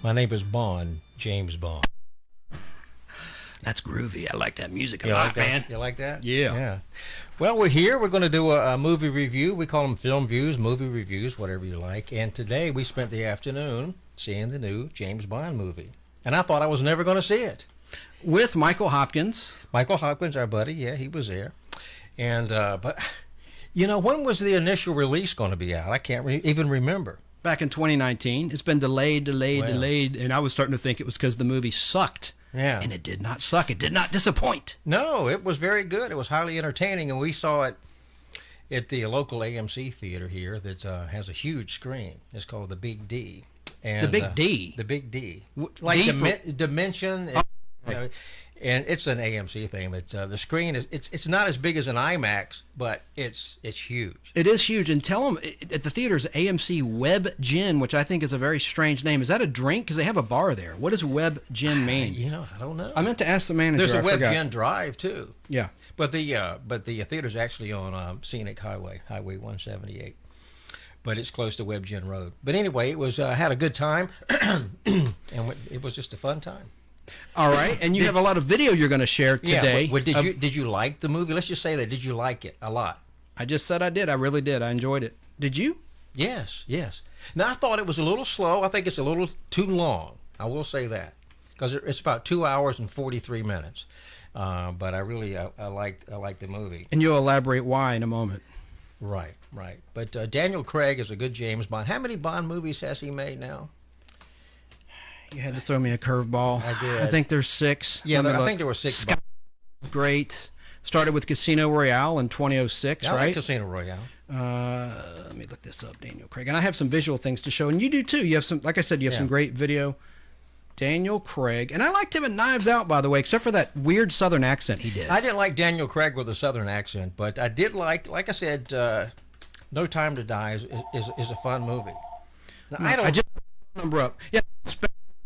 My name is Bond, James Bond. That's groovy. I like that music a You lot, like that? man. You like that? Yeah. Well, we're here. We're going to do a movie review. We call them film views, movie reviews, whatever you like. And today we spent the afternoon seeing the new James Bond movie. And I thought I was never going to see it. With Michael Hopkins. Michael Hopkins, our buddy. Yeah, he was there. And, but, you know, when was the initial release going to be out? I can't even remember. Back in 2019. It's been delayed. And I was starting to think it was because the movie sucked. Yeah. And it did not suck. It did not disappoint. No, it was very good. It was highly entertaining, and we saw it at the local AMC theater here that has a huge screen. It's called the Big D. And, the Big D? The Big D. Like Dimension. And it's an AMC thing. But the screen it's not as big as an IMAX, but it's huge. It is huge. And tell them at the theaters, AMC Web Gin, which I think is a very strange name. Is that a drink? Because they have a bar there. What does Web Gin mean? You know, I don't know. I meant to ask the manager. There's a I Web forgot. Gin Drive too. Yeah. But the theater's actually on Scenic Highway 178. But it's close to Web Gin Road. But anyway, it was had a good time, and it was just a fun time. All right, and you have a lot of video you're going to share today. Yeah, did you like the movie? Let's just say that. Did you like it a lot? I just said I did. I really did. I enjoyed it. Did you? Yes. Now I thought it was a little slow. I think it's a little too long. I will say that because it's about 2 hours and 43 minutes. But I really I liked the movie. And you'll elaborate why in a moment. Right. But Daniel Craig is a good James Bond. How many Bond movies has he made now? You had to throw me a curveball. I did. I think there's 6. Yeah, I think there were 6. Scott, great. Started with Casino Royale in 2006, I right? like Casino Royale. Let me look this up, Daniel Craig. And I have some visual things to show, and you do too. You have some, like I said, you have some great video. Daniel Craig, and I liked him in Knives Out, by the way, except for that weird Southern accent he did. I didn't like Daniel Craig with a Southern accent, but I did like I said, No Time to Die is a fun movie. Now, I just number up. Yeah,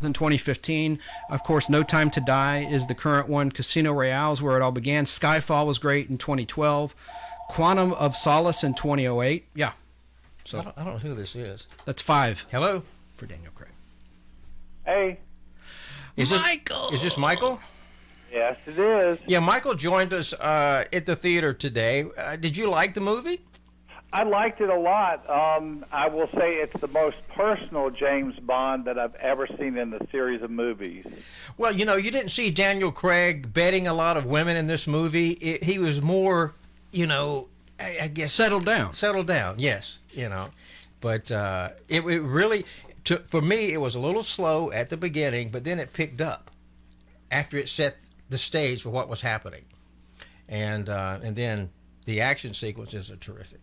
in 2015. Of course, No Time to Die is the current one. Casino Royale is where it all began. Skyfall was great in 2012. Quantum of Solace in 2008. Yeah. So I don't know who this is. That's 5. Hello? For Daniel Craig. Hey. Michael! Is this Michael? Yes, it is. Yeah, Michael joined us at the theater today. Did you like the movie? I liked it a lot. I will say it's the most personal James Bond that I've ever seen in the series of movies. Well, you know, you didn't see Daniel Craig betting a lot of women in this movie. He was more, you know, I guess... Settled down. Settled down, yes, you know. But it really... For me, it was a little slow at the beginning, but then it picked up after it set the stage for what was happening. And then the action sequences are terrific.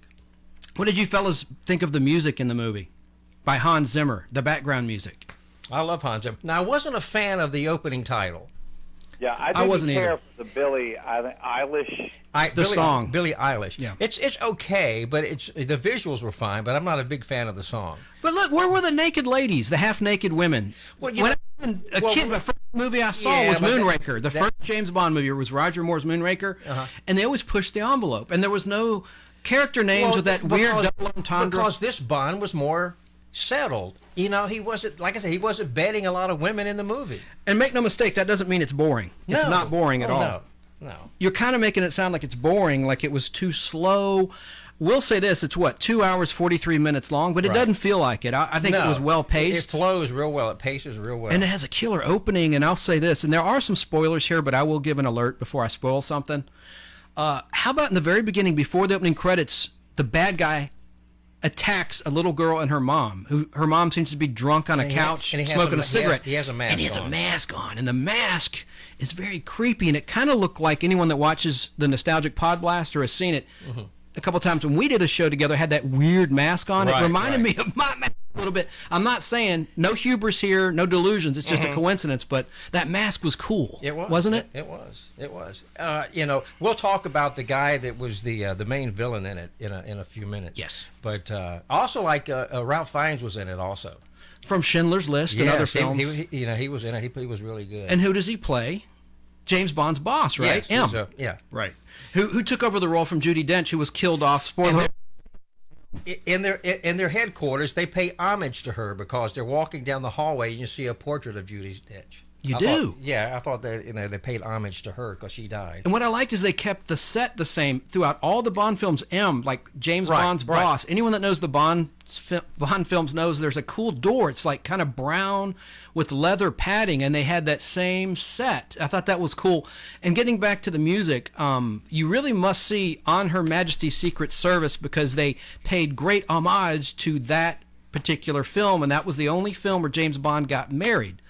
What did you fellas think of the music in the movie? By Hans Zimmer, the background music. I love Hans Zimmer. Now, I wasn't a fan of the opening title. Yeah, I wasn't care either. for the Billie Eilish. Song. Billie Eilish. Yeah. It's okay, but the visuals were fine, but I'm not a big fan of the song. But look, where were the naked ladies, the half-naked women? Well, when I was a kid, the first movie I saw was Moonraker. The first James Bond movie was Roger Moore's Moonraker, and they always pushed the envelope, and there was no character names with that weird double entendre. Because this Bond was more settled. You know, he wasn't, like I said, he wasn't betting a lot of women in the movie. And make no mistake, that doesn't mean it's boring. No. It's not boring at all. No. You're kind of making it sound like it's boring, like it was too slow. We'll say this, it's 2 hours, 43 minutes long, but it doesn't feel like it. I think it was well-paced. It flows real well. It paces real well. And it has a killer opening, and I'll say this, and there are some spoilers here, but I will give an alert before I spoil something. How about in the very beginning, before the opening credits, the bad guy attacks a little girl and her mom. Her mom seems to be drunk on a couch smoking a cigarette. He has a mask on. And he has a mask on. And the mask is very creepy. And it kind of looked like anyone that watches the nostalgic Podblast or has seen it a couple times when we did a show together had that weird mask on. It reminded me of my mask a little bit. I'm not saying no hubris here, no delusions. It's just a coincidence. But that mask was cool. It was. Wasn't it? It was. You know, we'll talk about the guy that was the main villain in it in a few minutes. Yes. But also like Ralph Fiennes was in it also. From Schindler's List and other films. He was in it. He was really good. And who does he play? James Bond's boss, right? Yes, M. Right. Who took over the role from Judi Dench, who was killed off. Spoiler. in their headquarters, they pay homage to her because they're walking down the hallway and you see a portrait of Judi Dench. I thought that they paid homage to her because she died. And what I liked is they kept the set the same throughout all the Bond films. Like James Bond's boss. Anyone that knows the Bond films knows there's a cool door. It's like kind of brown with leather padding, and they had that same set. I thought that was cool. And getting back to the music, you really must see On Her Majesty's Secret Service because they paid great homage to that particular film, and that was the only film where James Bond got married.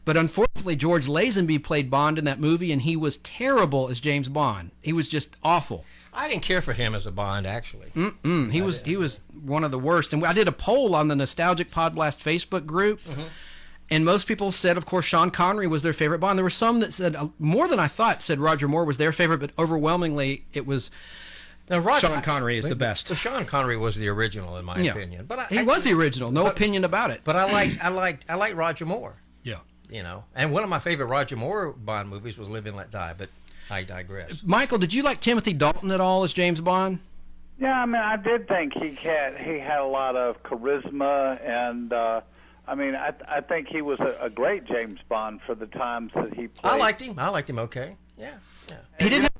But unfortunately, George Lazenby played Bond in that movie, and he was terrible as James Bond. He was just awful. I didn't care for him as a Bond, actually. He was one of the worst. And I did a poll on the Nostalgic Podblast Facebook group, and most people said, of course, Sean Connery was their favorite Bond. There were some that said, more than I thought, said Roger Moore was their favorite, but overwhelmingly it was Sean Connery is the best. But Sean Connery was the original, in my opinion. But he was the original, no opinion about it. But I like Roger Moore. Yeah. And one of my favorite Roger Moore Bond movies was Live and Let Die, but I digress. Michael, did you like Timothy Dalton at all as James Bond? Yeah, I mean, I did think he had a lot of charisma, and I think he was a great James Bond for the times that he played. I liked him. Okay. Yeah. He didn't.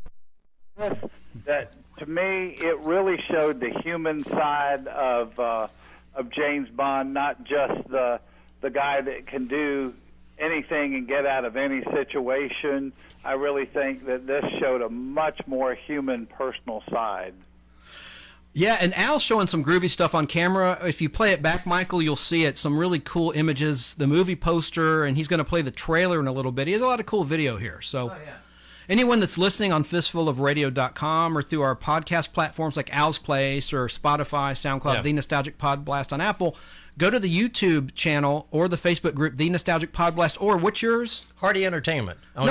That to me, it really showed the human side of James Bond, not just the guy that can do anything and get out of any situation. I really think that this showed a much more human, personal side. Yeah, and Al's showing some groovy stuff on camera. If you play it back, Michael, you'll see it. Some really cool images, the movie poster, and he's going to play the trailer in a little bit. He has a lot of cool video here. So anyone that's listening on fistfulofradio.com or through our podcast platforms like Al's Place or Spotify, SoundCloud, The Nostalgic Podblast on Apple, go to the YouTube channel or the Facebook group, The Nostalgic Podblast, or what's yours? Hardee Entertainment. On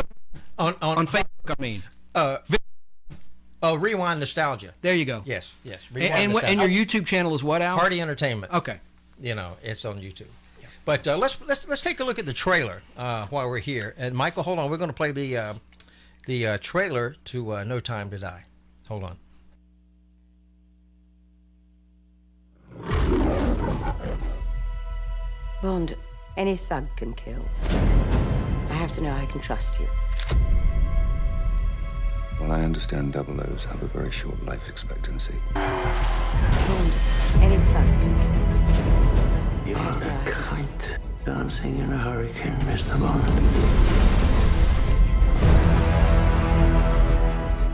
Facebook, I mean. Rewind Nostalgia. There you go. Yes. And your YouTube channel is what, Al? Hardee Entertainment. Okay. It's on YouTube. But let's take a look at the trailer while we're here. And Michael, hold on. We're going to play the trailer to No Time to Die. Hold on. Bond, any thug can kill. I have to know I can trust you. Well, I understand double O's have a very short life expectancy. Bond, any thug can kill. You're the kite dancing in a hurricane, Mr. Bond.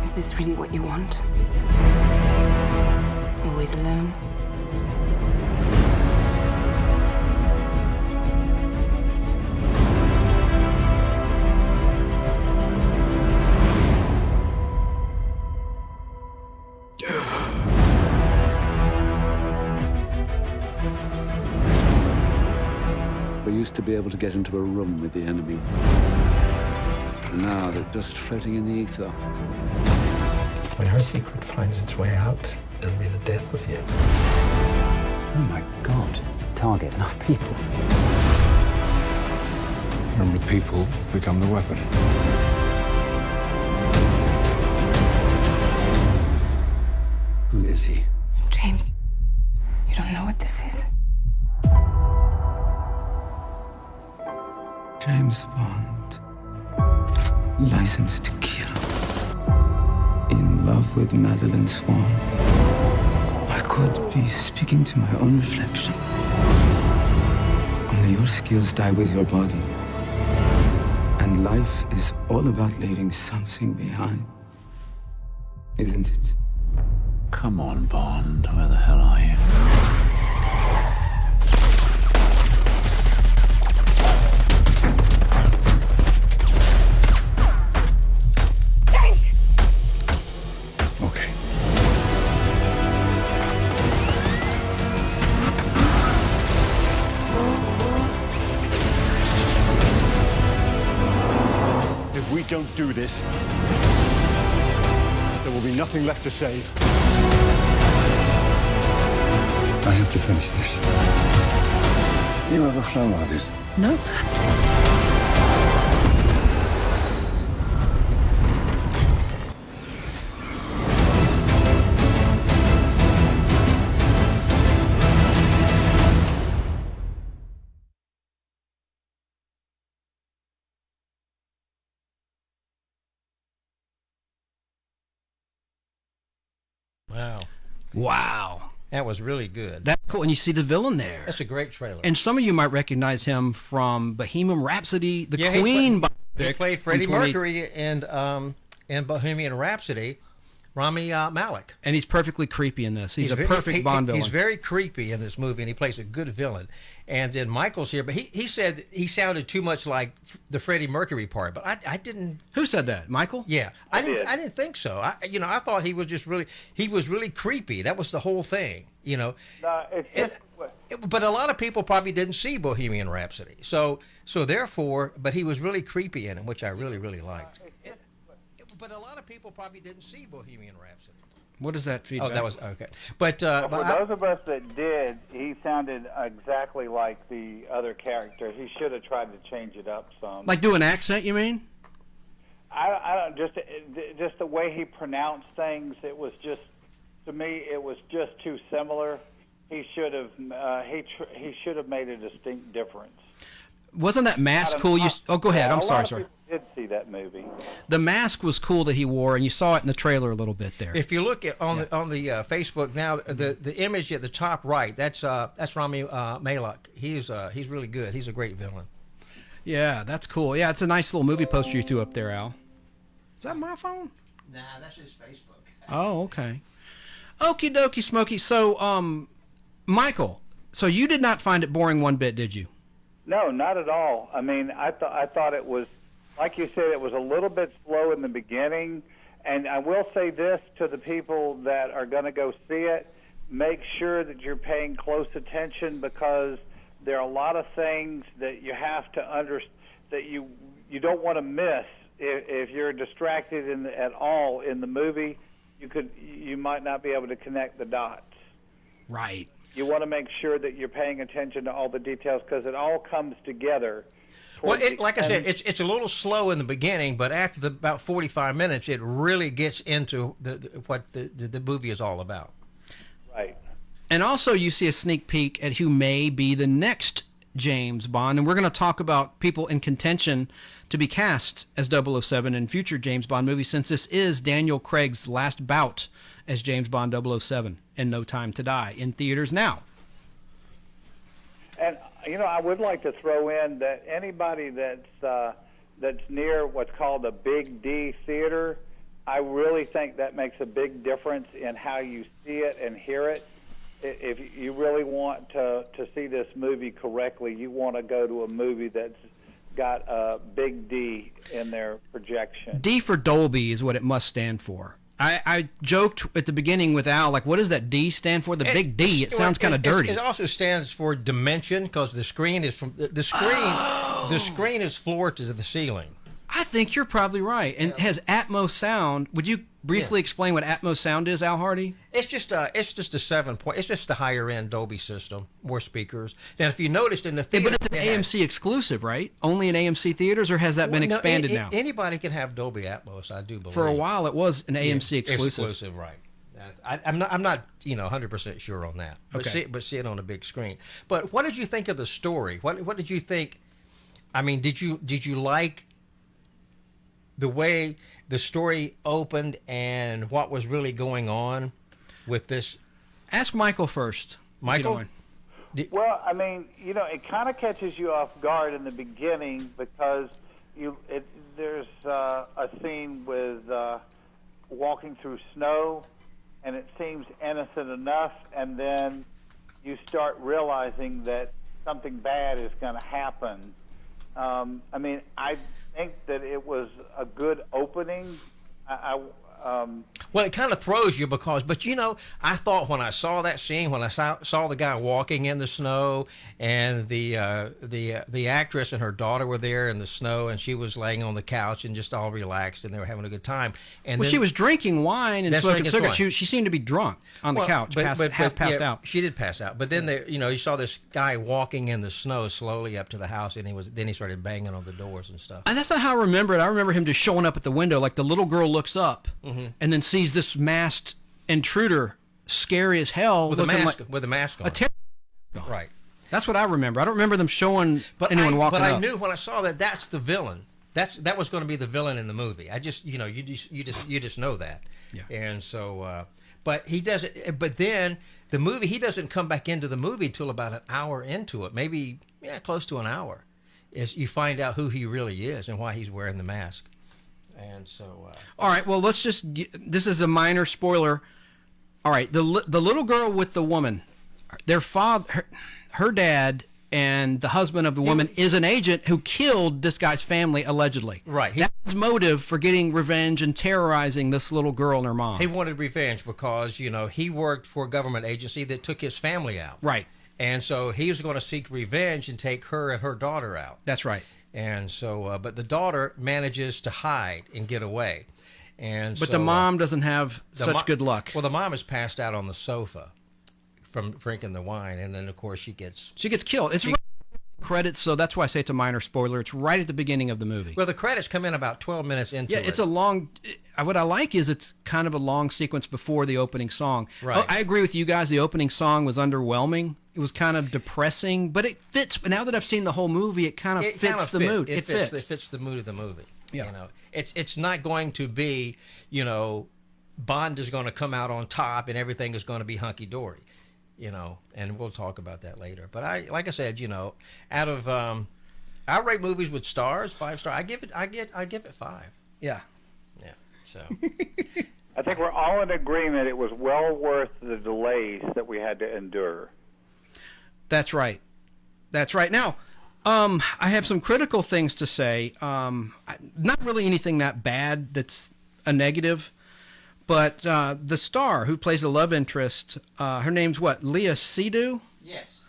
Is this really what you want? Always alone? We used to be able to get into a room with the enemy. Now they're just floating in the ether. When her secret finds its way out, it'll be the death of you. Oh my God. Target enough people. And the people become the weapon. Who is he? James, you don't know what this is. James Bond, licensed to kill, in love with Madeline Swan. I could be speaking to my own reflection. Only your skills die with your body. And life is all about leaving something behind, isn't it? Come on, Bond. Where the hell are you? If we don't do this, there will be nothing left to save. I have to finish this. You ever flown like this? Nope. Wow. Wow. That was really good. That's cool. And you see the villain there. That's a great trailer. And some of you might recognize him from Bohemian Rhapsody, the Queen. He played Freddie Mercury in Bohemian Rhapsody, Rami Malek. And he's perfectly creepy in this. He's a perfect Bond villain. He's very creepy in this movie, and he plays a good villain. And then Michael's here, but he said he sounded too much like the Freddie Mercury part, but I didn't. Who said that? Michael? Yeah, I didn't think so. I thought he was just really creepy. That was the whole thing, No, it's just. But a lot of people probably didn't see Bohemian Rhapsody, so therefore, but he was really creepy in it, which I really liked. But a lot of people probably didn't see Bohemian Rhapsody. What is that feedback? Oh, that was okay. But for those of us that did, he sounded exactly like the other character. He should have tried to change it up some. Like do an accent, you mean? I don't just the way he pronounced things. It was just, to me, it was just too similar. He should have he should have made a distinct difference. Wasn't that mask cool? Go ahead. I'm sorry. People did see that movie. The mask was cool that he wore, and you saw it in the trailer a little bit there. If you look at on the Facebook now, the image at the top right, that's Rami Malek. He's really good. He's a great villain. Yeah, that's cool. Yeah, it's a nice little movie poster you threw up there, Al. Is that my phone? Nah, that's just Facebook. Oh, okay. Okie dokie, Smokey. So, Michael, so you did not find it boring one bit, did you? No, not at all. I mean, I thought it was, like you said, it was a little bit slow in the beginning. And I will say this to the people that are going to go see it: make sure that you're paying close attention, because there are a lot of things that you have to understand that you don't want to miss. If you're distracted at all in the movie, you might not be able to connect the dots. Right. You want to make sure that you're paying attention to all the details, because it all comes togetger. Well, like I said, it's a little slow in the beginning, but after about 45 minutes, it really gets into what the movie is all about. Right. And also, you see a sneak peek at who may be the next James Bond, and we're going to talk about people in contention to be cast as 007 in future James Bond movies, since this is Daniel Craig's last bout as James Bond 007 in No Time to Die, in theaters now. And I would like to throw in that anybody that's near what's called a Big D theater, I really think that makes a big difference in how you see it and hear it. If you really want to see this movie correctly, you want to go to a movie that's got a big D in their projection. D for Dolby is what it must stand for. I joked at the beginning with Al, like, what does that D stand for? The big D. It sounds kind of dirty. It also stands for dimension, because the screen is from the screen. Oh. The screen is floor to the ceiling. I think you're probably right. And it has Atmos sound. Would you briefly explain what Atmos sound is, Al Hardee? It's just a 7-point. It's just the higher end Dolby system, more speakers. Now, if you noticed in the theater, but it's an AMC exclusive, right? Only in AMC theaters, or has that been expanded now? Anybody can have Dolby Atmos, I do believe. For a while, it was an AMC exclusive. Exclusive, right? I'm not 100% sure on that. But see it on a big screen. But what did you think of the story? What did you think? I mean, did you like the way the story opened and what was really going on with this? Ask Michael first. Michael? Well, I mean, it kind of catches you off guard in the beginning, because there's a scene with walking through snow, and it seems innocent enough, and then you start realizing that something bad is going to happen. I mean, I think that it was a good opening. Well, it kind of throws you but I thought when I saw that scene, when I saw the guy walking in the snow, and the actress and her daughter were there in the snow, and she was laying on the couch and just all relaxed, and they were having a good time. And she was drinking wine and smoking cigarettes. She seemed to be drunk on the couch, half passed out. She did pass out. But then you saw this guy walking in the snow slowly up to the house, and he started banging on the doors and stuff. And that's not how I remember it. I remember him just showing up at the window, like the little girl looks up. Mm-hmm. And then sees this masked intruder, scary as hell, with a mask on. Right. That's what I remember. I don't remember them showing anyone walking up. But I knew when I saw that that's the villain. That was going to be the villain in the movie. I just you just know that. Yeah. And so, But he doesn't. But then the movie, he doesn't come back into the movie till about an hour into it, maybe close to an hour. Is you find out who he really is and why he's wearing the mask. And so. All right. Well, let's just. This is a minor spoiler. All right. The little girl with the woman, their father, her dad, and the husband of the woman is an agent who killed this guy's family allegedly. Right. That's his motive for getting revenge and terrorizing this little girl and her mom. He wanted revenge because he worked for a government agency that took his family out. Right. And so he was going to seek revenge and take her and her daughter out. That's right. And so, but the daughter manages to hide and get away. But the mom doesn't have such good luck. Well, the mom is passed out on the sofa from drinking the wine, and then of course she gets killed. It's right credits, so that's why I say it's a minor spoiler. It's right at the beginning of the movie. Well, the credits come in about 12 minutes into it. Yeah, it's a long. What I like is it's kind of a long sequence before the opening song. Right. Oh, I agree with you guys. The opening song was underwhelming. It was kind of depressing, but it fits. Now that I've seen the whole movie, it kind of fits the mood. It fits. It fits the mood of the movie. Yeah. It's not going to be, Bond is going to come out on top and everything is going to be hunky dory, and we'll talk about that later. But like I said, out of I rate movies with stars, 5 stars. I give it 5. Yeah. Yeah. So. I think we're all in agreement it was well worth the delays that we had to endure. That's right. That's right. Now, I have some critical things to say. Not really anything that bad that's a negative, but the star who plays the love interest, her name's what? Leah Seydoux? Yes.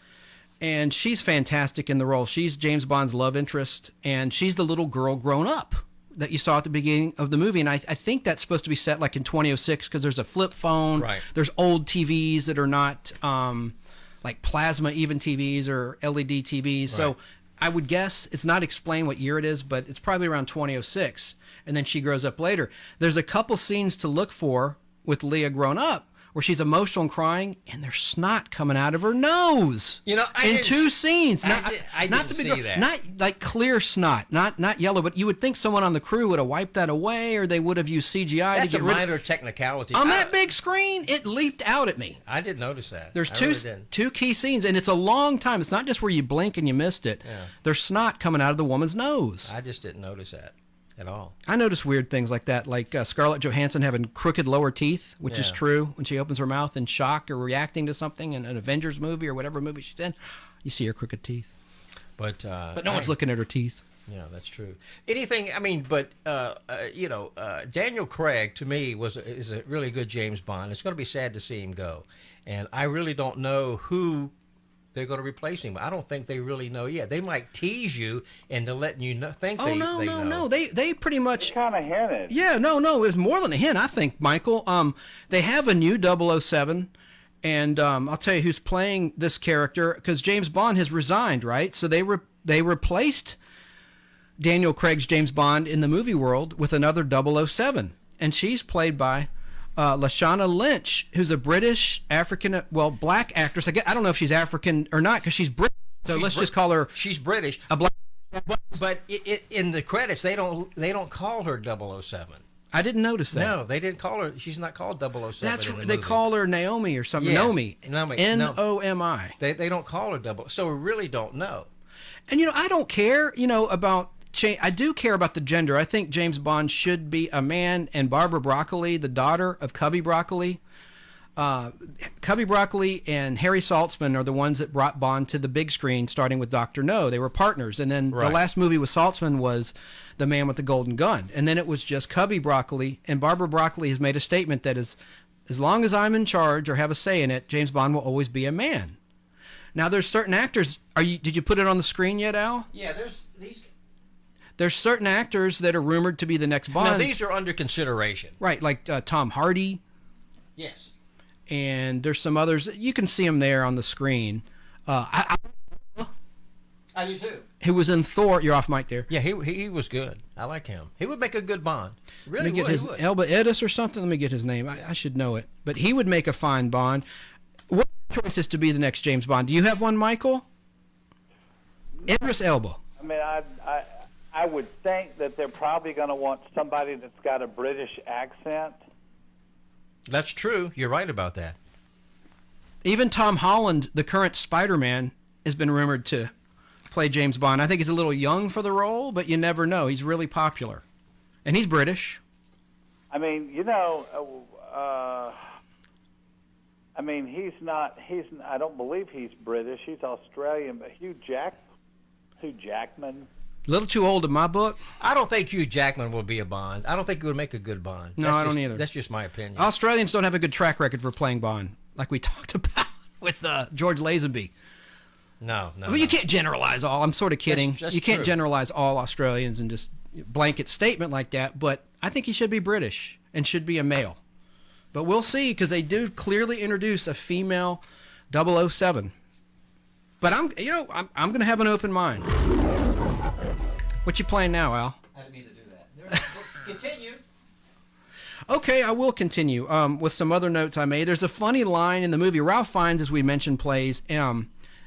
And she's fantastic in the role. She's James Bond's love interest, and she's the little girl grown up that you saw at the beginning of the movie. And I think that's supposed to be set like in 2006 because there's a flip phone. Right. There's old TVs that are not like plasma even TVs or LED TVs. Right. So I would guess it's not explained what year it is, but it's probably around 2006. And then she grows up later. There's a couple scenes to look for with Leah grown up where she's emotional and crying, and there's snot coming out of her nose. In 2 scenes. I didn't see that. Not like clear snot, not yellow, but you would think someone on the crew would have wiped that away, or they would have used CGI That's to get a rid minor technicality. On that big screen, it leaped out at me. I did notice that. There's two key scenes, and it's a long time. It's not just where you blink and you missed it. Yeah. There's snot coming out of the woman's nose. I just didn't notice that at all. I noticed weird things like that, like Scarlett Johansson having crooked lower teeth, which is true. When she opens her mouth in shock or reacting to something in an Avengers movie or whatever movie she's in, you see her crooked teeth. But no one's looking at her teeth. Yeah, that's true. Daniel Craig, to me, is a really good James Bond. It's going to be sad to see him go. And I really don't know who they're going to replace him. I don't think they really know yet. They might tease you into letting you think they know. No. They pretty much kind of hinted. Yeah, no. It was more than a hint, I think, Michael. They have a new 007, and I'll tell you who's playing this character, because James Bond has resigned, right? So they replaced Daniel Craig's James Bond in the movie world with another 007, and she's played by Lashana Lynch, who's a British black actress. I don't know if she's African or not because she's British. So let's just call her. She's British. A black. But in the credits, they don't call her 007. I didn't notice that. No, they didn't call her. She's not called 007. That's in the they movie. call her Naomi or something. Yeah. Nomi. Nomi. They don't call her 007. So we really don't know. And I don't care. About. I do care about the gender. I think James Bond should be a man, and Barbara Broccoli, the daughter of Cubby Broccoli. Cubby Broccoli and Harry Saltzman are the ones that brought Bond to the big screen, starting with Dr. No. They were partners. And then the last movie with Saltzman was The Man with the Golden Gun. And then it was just Cubby Broccoli. And Barbara Broccoli has made a statement that is, as long as I'm in charge or have a say in it, James Bond will always be a man. Now, there's certain actors. Did you put it on the screen yet, Al? Yeah, there's these. There's certain actors that are rumored to be the next Bond. Now, these are under consideration. Right, like Tom Hardee. Yes. And there's some others. You can see them there on the screen. I do too. Who was in Thor. You're off mic there. Yeah, he was good. I like him. He would make a good Bond. Really Let me get his Elba Edis or something. Let me get his name. I should know it. But he would make a fine Bond. What choices to be the next James Bond? Do you have one, Michael? Idris Elba. I mean, I would think that they're probably going to want somebody that's got a British accent. That's true. You're right about that. Even Tom Holland, the current Spider-Man, has been rumored to play James Bond. I think he's a little young for the role, but you never know. He's really popular. And he's British. I mean, I don't believe he's British. He's Australian, but Hugh Jackman. A little too old in my book. I don't think Hugh Jackman will be a Bond. I don't think he would make a good Bond. No, I don't either. That's just my opinion. Australians don't have a good track record for playing Bond, like we talked about with George Lazenby. No. But you can't generalize all. I'm sort of kidding. That's you can't true. generalize all Australians and just blanket statement like that. But I think he should be British and should be a male. But we'll see, because they do clearly introduce a female 007. But I'm going to have an open mind. What you playing now, Al? I didn't mean to do that. Continue. Okay, I will continue with some other notes I made. There's a funny line in the movie. Ralph Fiennes, as we mentioned, plays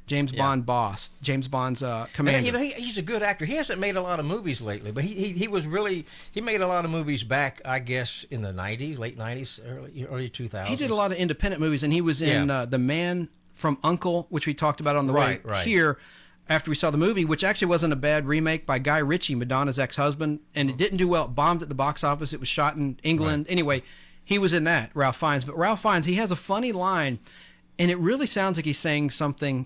James Bond boss, James Bond's commander. He's a good actor. He hasn't made a lot of movies lately, but he made a lot of movies back, I guess, in the 90s, late 90s, early 2000s. He did a lot of independent movies, and he was in The Man from U.N.C.L.E., which we talked about on the way here after we saw the movie, which actually wasn't a bad remake by Guy Ritchie, Madonna's ex-husband, and it didn't do well. It bombed at the box office. It was shot in England. Right. Anyway, he was in that, Ralph Fiennes. But Ralph Fiennes, he has a funny line, and it really sounds like he's saying something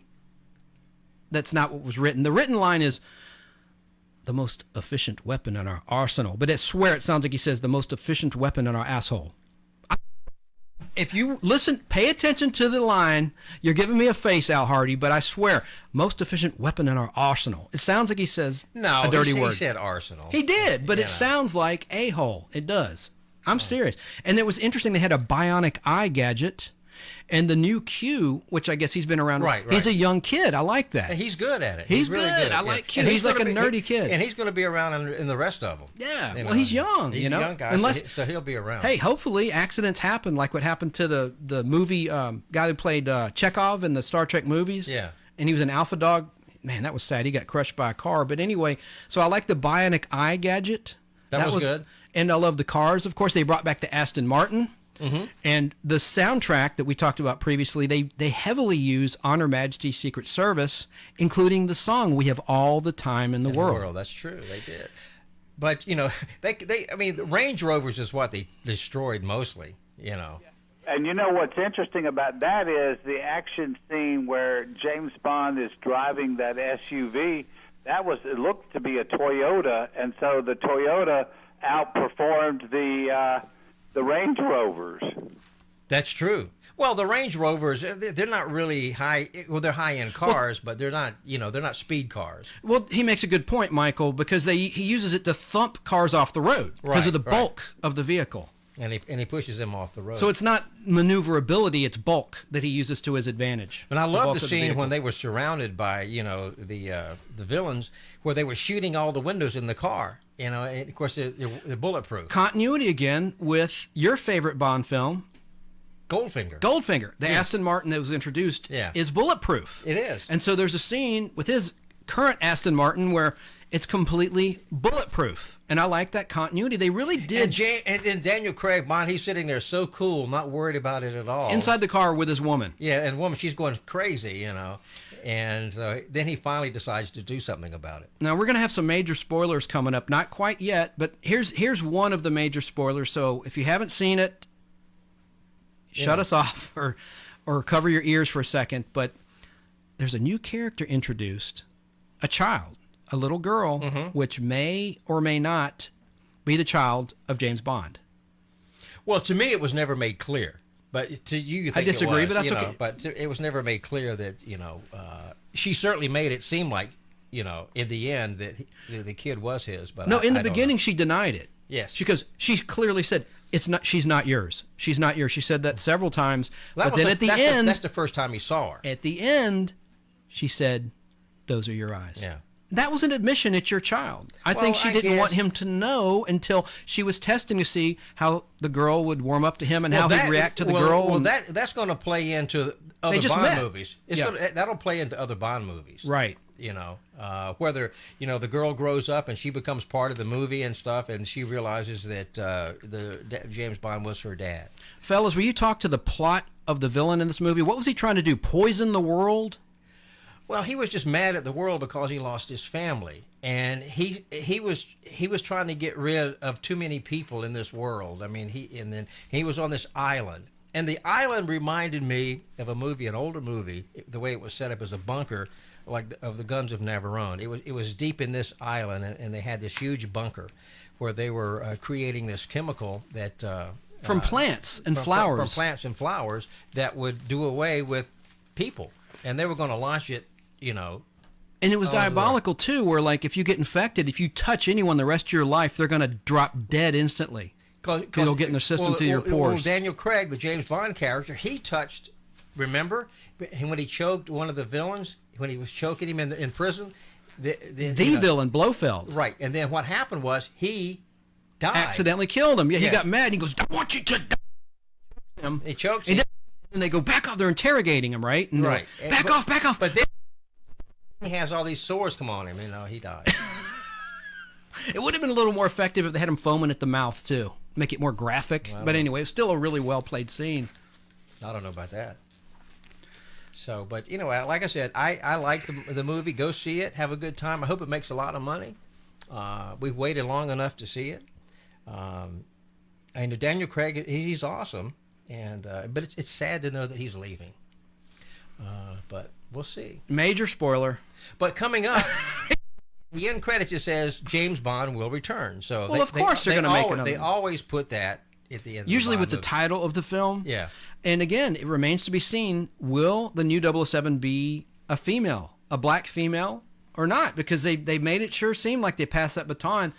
that's not what was written. The written line is the most efficient weapon in our arsenal. But I swear it sounds like he says the most efficient weapon in our asshole. If you listen, pay attention to the line. You're giving me a face, Al Hardee, but I swear, most efficient weapon in our arsenal. It sounds like he says a dirty word. He said arsenal. He did, but it sounds like a-hole. It does. I'm serious. And it was interesting. They had a bionic eye gadget. And the new Q, which I guess he's been around. Right. He's a young kid. I like that. He's good at it. He's really good. I like Q. He's like a nerdy kid. And he's going to be around in the rest of them. Yeah. Well, he's young. He's a young guy, so he'll be around. Hey, hopefully accidents happen like what happened to the movie guy who played Chekhov in the Star Trek movies. Yeah. And he was an alpha dog. Man, that was sad. He got crushed by a car. But anyway, so I like the bionic eye gadget. That was good. And I love the cars. Of course, they brought back the Aston Martin. Mm-hmm. And the soundtrack that we talked about previously, they heavily use On Her Majesty's Secret Service, including the song "We Have All the Time in the World." That's true, they did. But the Range Rovers is what they destroyed mostly. And what's interesting about that is the action scene where James Bond is driving that SUV. It looked to be a Toyota, and so the Toyota outperformed the Range Rovers. That's true. Well, the Range Rovers, they're not really high. Well, they're high-end cars, but they're not. They're not speed cars. Well, he makes a good point, Michael, because he uses it to thump cars off the road because of the bulk of the vehicle. And he pushes them off the road. So it's not maneuverability; it's bulk that he uses to his advantage. And I love the scene when they were surrounded by the villains, where they were shooting all the windows in the car. And of course, they're bulletproof. Continuity again with your favorite Bond film, Goldfinger. The Aston Martin that was introduced is bulletproof. It is. And so there's a scene with his current Aston Martin where it's completely bulletproof. And I like that continuity. They really did. And then Daniel Craig, Bond, he's sitting there so cool, not worried about it at all. Inside the car with his woman. Yeah, and woman, she's going crazy, And then he finally decides to do something about it. Now, we're going to have some major spoilers coming up. Not quite yet, but here's one of the major spoilers. So if you haven't seen it, shut us off or cover your ears for a second. But there's a new character introduced, a child, a little girl, which may or may not be the child of James Bond. Well, to me, it was never made clear. But to you think I disagree, it was, but that's okay. But it was never made clear that she certainly made it seem like in the end that the kid was his. But no, in the beginning she denied it. Yes, because she clearly said it's not. She's not yours. She's not yours. She said that several times. But then at the end, that's the first time he saw her. At the end, she said, "Those are your eyes." Yeah. That was an admission it's your child. I think she didn't want him to know until she was testing to see how the girl would warm up to him and how he'd react to the girl. Well, that's going to play into other Bond movies. That'll play into other Bond movies. Right. Whether the girl grows up and she becomes part of the movie and stuff, and she realizes that James Bond was her dad. Fellas, will you talk to the plot of the villain in this movie? What was he trying to do? Poison the world? Well, he was just mad at the world because he lost his family, and he was trying to get rid of too many people in this world. I mean, he was on this island. And the island reminded me of an older movie, the way it was set up as a bunker, like of the Guns of Navarone. It was deep in this island, and they had this huge bunker where they were creating this chemical that from plants and flowers. From plants and flowers that would do away with people, and they were going to launch it, And it was diabolical too, where like if you get infected, if you touch anyone the rest of your life, they're going to drop dead instantly. Because it'll get in their system through your pores. Well, Daniel Craig, the James Bond character, he touched, remember, when he choked one of the villains, when he was choking him in prison? The villain, Blofeld. Right, and then what happened was he died. Accidentally killed him. Yeah, he got mad. And he goes, I want you to die. He chokes him. And they go, back off. They're interrogating him, right? And right. Back off. But then he has all these sores come on him, he died. It would have been a little more effective if they had him foaming at the mouth, too. Make it more graphic. But anyway, it's still a really well-played scene. I don't know about that. So, but, like I said, I like the movie. Go see it. Have a good time. I hope it makes a lot of money. We've waited long enough to see it. And Daniel Craig, he's awesome. But it's sad to know that he's leaving. But we'll see. Major spoiler. But coming up... The end credits, it says James Bond will return. So of course they're going to make another. They always put that at the end. Usually of with the title of the film. Yeah. And again, it remains to be seen, will the new 007 be a female, a black female, or not? Because they made it sure seem like they passed that baton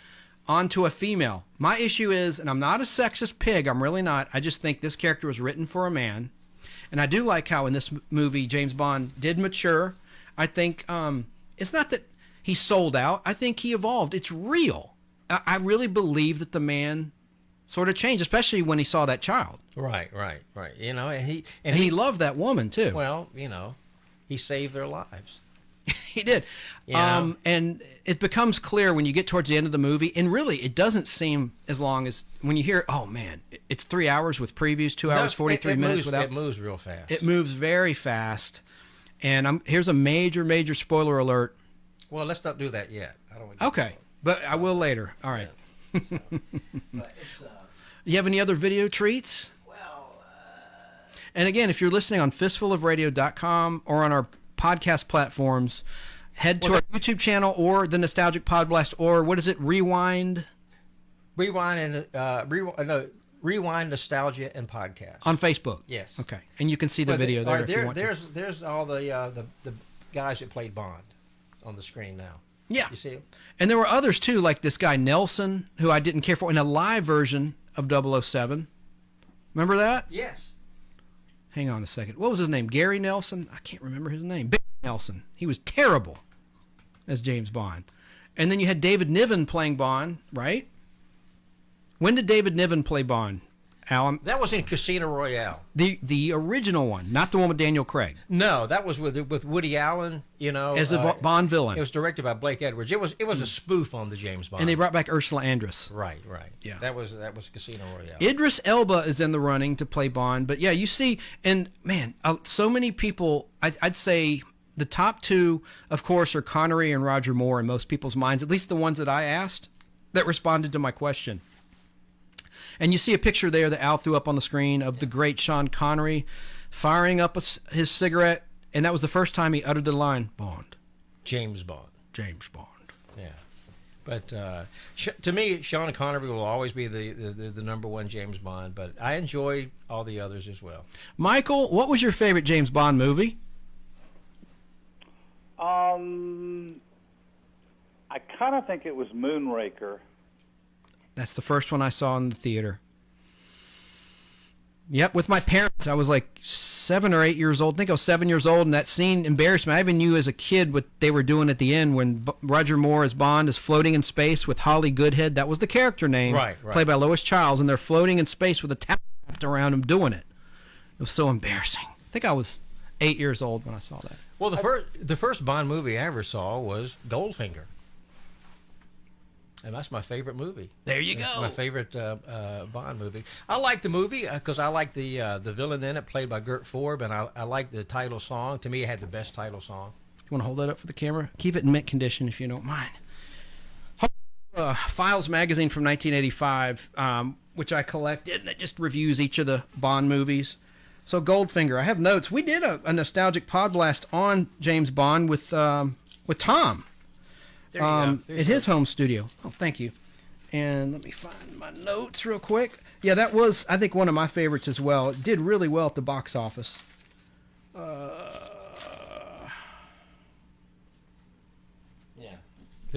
on to a female. My issue is, and I'm not a sexist pig, I'm really not, I just think this character was written for a man. And I do like how in this movie James Bond did mature. I think it's not that he sold out. I think he evolved. It's real. I really believe that the man sort of changed, especially when he saw that child. Right. And he loved that woman too. Well, he saved their lives. He did. And it becomes clear when you get towards the end of the movie, and really it doesn't seem as long as when you hear, oh man, it's 3 hours with previews, 2 hours, 43 minutes without. It moves real fast. It moves very fast. And here's a major spoiler alert. Well, let's not do that yet. I don't want Okay, but I will later. All right. Yeah. You have any other video treats? Well, and again, if you're listening on fistfulofradio.com or on our podcast platforms, head to our YouTube channel or the Nostalgic Podblast, or what is it? Rewind, Nostalgia and Podcast on Facebook. Yes. Okay, and you can see the video there if you want to. There's all the guys that played Bond on the screen now. Yeah. You see him? And there were others too, like this guy Nelson, who I didn't care for, in a live version of 007. Remember that? Yes. Hang on a second. What was his name? Gary Nelson? I can't remember his name. Barry Nelson. He was terrible as James Bond. And then you had David Niven playing Bond, right? When did David Niven play Bond? Alan? That was in Casino Royale. The original one, not the one with Daniel Craig. No, that was with Woody Allen, as a Bond villain. It was directed by Blake Edwards. It was a spoof on the James Bond. And they brought back Ursula Andress. Right. Yeah. That was Casino Royale. Idris Elba is in the running to play Bond, but yeah, you see, and man, so many people. I'd say the top two, of course, are Connery and Roger Moore in most people's minds. At least the ones that I asked that responded to my question. And you see a picture there that Al threw up on the screen of the great Sean Connery firing up his cigarette, and that was the first time he uttered the line, Bond. James Bond. James Bond. Yeah. But to me, Sean Connery will always be the number one James Bond, but I enjoy all the others as well. Michael, what was your favorite James Bond movie? I kind of think it was Moonraker. That's the first one I saw in the theater. Yep, with my parents. I was like 7 or 8 years old. I think I was 7 years old, and that scene embarrassed me. I even knew as a kid what they were doing at the end when Roger Moore as Bond is floating in space with Holly Goodhead. That was the character name, right. Played by Lois Chiles, and they're floating in space with a towel wrapped around them doing it. It was so embarrassing. I think I was 8 years old when I saw that. Well, the first Bond movie I ever saw was Goldfinger. And that's my favorite movie. There you go. My favorite Bond movie. I like the movie because I like the villain in it, played by Gert Forb, and I like the title song. To me, it had the best title song. You want to hold that up for the camera? Keep it in mint condition if you don't mind. Files magazine from 1985, which I collected, that just reviews each of the Bond movies. So Goldfinger, I have notes. We did a nostalgic podblast on James Bond with Tom. There you go. At his home studio. Oh, thank you. And let me find my notes real quick. Yeah, that was, I think, one of my favorites as well. It did really well at the box office. Yeah.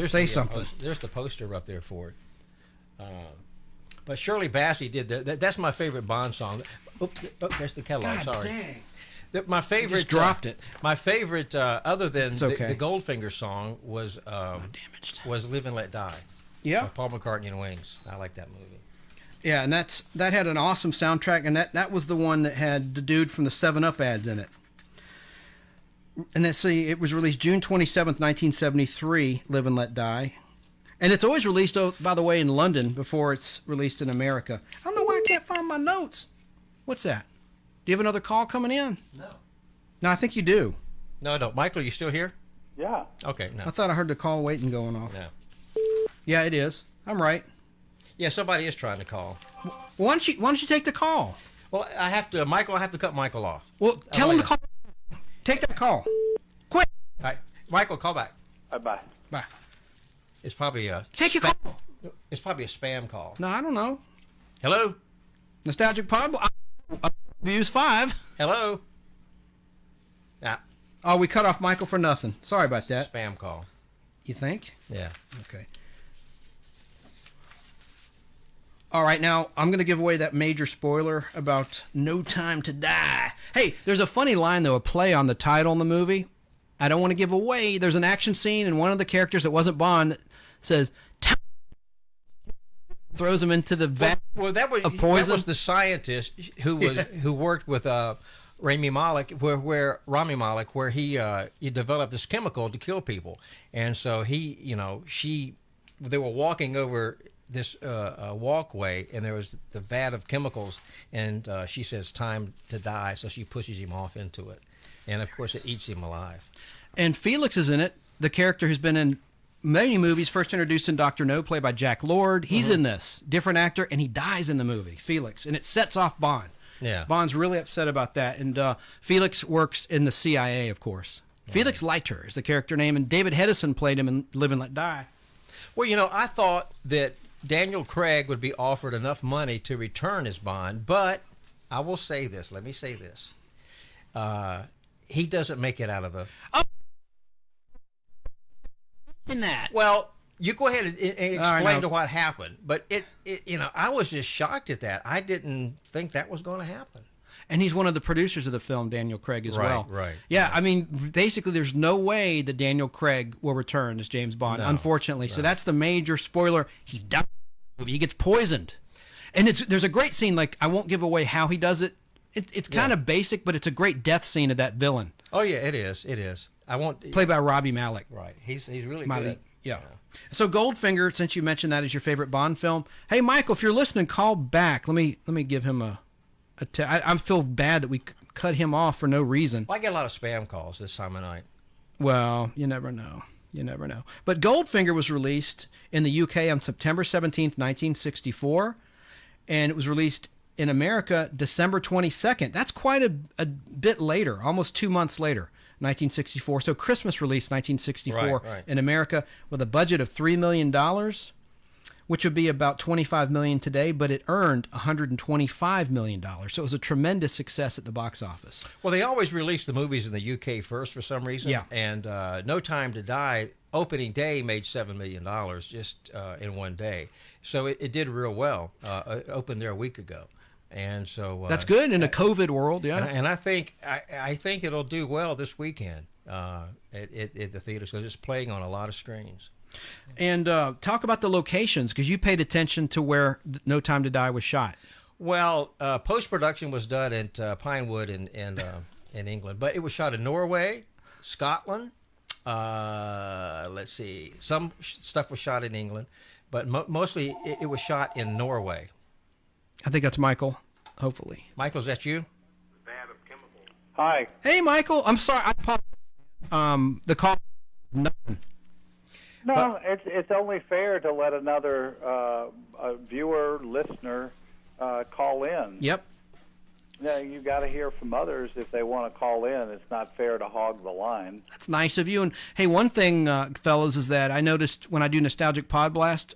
Say something. There's the poster up there for it. But Shirley Bassey did that's my favorite Bond song. Oh, there's the catalog. God Sorry. dang. My favorite. Just dropped it. My favorite, other than okay. the Goldfinger song, was "Live and Let Die." Yeah. By Paul McCartney and Wings. I like that movie. Yeah, and that had an awesome soundtrack, and that was the one that had the dude from the 7-Up ads in it. And let's see, it was released June 27th, 1973, Live and Let Die. And it's always released, by the way, in London before it's released in America. I don't know why I can't find my notes. What's that? Do you have another call coming in? No. No, I think you do. No, I don't. Michael, you still here? Yeah. Okay, no. I thought I heard the call waiting going off. No. Yeah, it is. I'm right. Yeah, somebody is trying to call. Why don't you take the call? Well, I have to cut Michael off. Well, tell him to call. Take that call. Quick. All right, Michael, call back. Bye. Bye. It's probably a Take your call. It's probably a spam call. No, I don't know. Hello. Nostalgic Pod. Views 5. Hello. Yeah. Oh, we cut off Michael for nothing. Sorry about that. Spam call. You think? Yeah. Okay. All right, now I'm going to give away that major spoiler about No Time to Die. Hey, there's a funny line, though, a play on the title in the movie. I don't want to give away. There's an action scene, and one of the characters that wasn't Bond that says, throws him into the vat of poison. That was the scientist who worked with Rami Malek, where he developed this chemical to kill people, and so they were walking over this walkway, and there was the vat of chemicals, and she says time to die, so she pushes him off into it, and of course it eats him alive. And Felix is in it, the character who's been in many movies, first introduced in Dr. No, played by Jack Lord. He's in this, different actor, and he dies in the movie, Felix, and it sets off Bond. Yeah. Bond's really upset about that, and Felix works in the CIA, of course. Yeah. Felix Leiter is the character name, and David Hedison played him in Live and Let Die. Well, I thought that Daniel Craig would be offered enough money to return as Bond, but I will say this. Let me say this. He doesn't make it out of the... In that. Well, you go ahead and explain to what happened, but I was just shocked at that. I didn't think that was going to happen. And he's one of the producers of the film, Daniel Craig, as well. Right. Yeah, I mean, basically, there's no way that Daniel Craig will return as James Bond, unfortunately. No. So that's the major spoiler. He dies. He gets poisoned. And there's a great scene, like, I won't give away how he does it. It's kind of basic, but it's a great death scene of that villain. Oh, yeah, it is. It is. Played by Robbie Malek. Right. He's really good. Yeah. So Goldfinger, since you mentioned that as your favorite Bond film, hey, Michael, if you're listening, call back. Let me give him I feel bad that we cut him off for no reason. Well, I get a lot of spam calls this time of night. Well, you never know. You never know. But Goldfinger was released in the UK on September 17th, 1964, and it was released in America December 22nd. That's quite a bit later, almost 2 months later, 1964. So Christmas release, 1964, right. in America, with a budget of $3 million, which would be about $25 million today, but it earned $125 million. So it was a tremendous success at the box office. Well, they always release the movies in the UK first for some reason. Yeah. And No Time to Die, opening day, made $7 million just in one day. So it did real well. It opened there a week ago. And so that's good in a COVID world, yeah. And I think it'll do well this weekend at the theaters because it's playing on a lot of screens. And talk about the locations, because you paid attention to where No Time to Die was shot. Well, post production was done at Pinewood in England, but it was shot in Norway, Scotland. Let's see. Some stuff was shot in England, but mostly it was shot in Norway. I think that's Michael. Hopefully, Michael, is that you? Hi. Hey, Michael. I'm sorry. I apologize. The call. Nothing. No, it's only fair to let another viewer, listener call in. Yep. Yeah, you got to hear from others if they want to call in. It's not fair to hog the line. That's nice of you. And hey, one thing, fellas, is that I noticed when I do Nostalgic Podblast